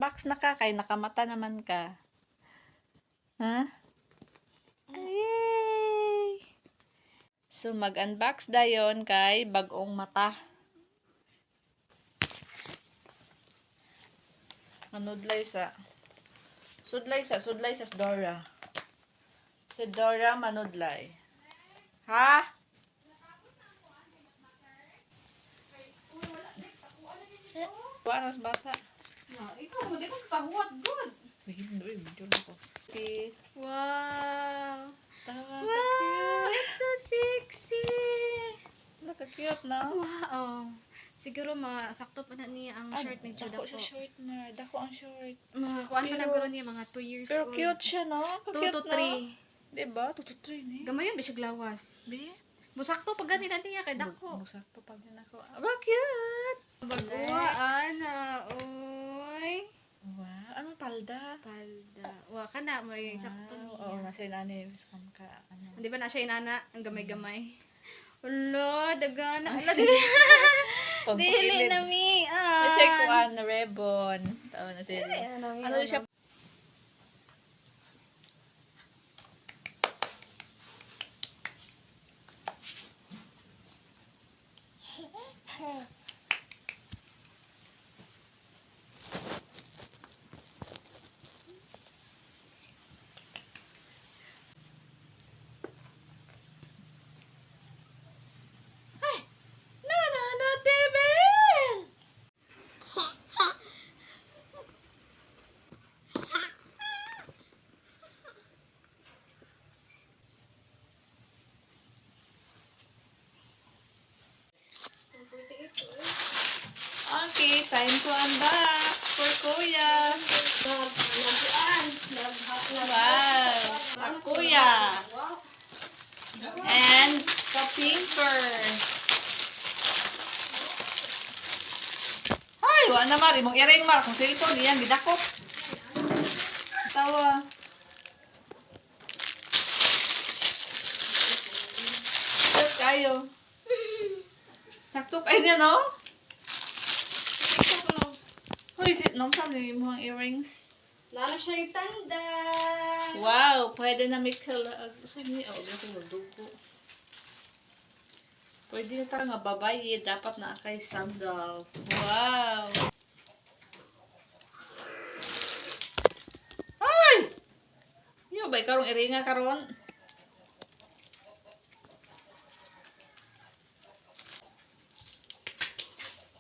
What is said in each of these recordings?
Box na ka, kay nakamata naman ka. Ha? Ay! So, mag-unbox dayon kay bagong mata. Manudlay sa. Sudlay sa Dora. Si Dora manudlay. Ha? Buwan mas bata. Ikaw, hindi ko kahuat good. Video na ko. Okay. Wow! Tawa, Wow! It's so sexy! Look, cute na. Wow! Siguro masakto pa na niya ang short ni Judah Dako po. sa short na. Dako ang short. Kuan pa na guro niya mga 2 years Pero old. cute siya, no? 2 Cute, to no? 3. Diba? 2 to 3, ni. Gamay yun, bisig lawas. Be? Musakto pag ganito niya kay dako. Musakto pag din ako. Aba, cute! Baguwa, ana. Uy. Wow. Anong palda? Palda. Wa ka na, may sakto niya. Oo, nasa inani. Scam ka. Ano? Di ba na siya inana? Ang gamay-gamay. Ulo, dagana. Ulo, dili na mi. Nasa kuan na ribbon. Tao na siya. Ano siya? Okay, time to unbox for Kuya. Wow. Kuya. And ka-pinker. Ay, wala na mari. Mong i-ring mar. Kung cellphone, yan, bidakot. Tawa. Sakto kayo. Sakto kayo niya, no? Hoy, nung saan yung mga earrings? Lalo siya itanda. Wow, pwede na may kasi magdugo. Pwede na tayo nga babae, dapat na kay sandal. Wow! Ay! Yo, ba karong iringa karon?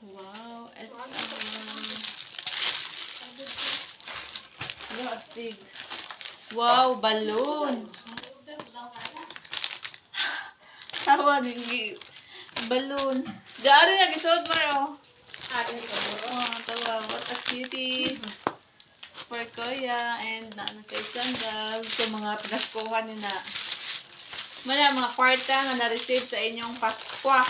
Wow, it's astig. Wow, balloon. Tawa ni balloon. Dari nga gisod mo yo. Oh, tawa, what a cutie. For Kuya and na kay sandal sa mga pinaskuhan ni na. Mga kwarta nga na-receive sa inyong Paskwa.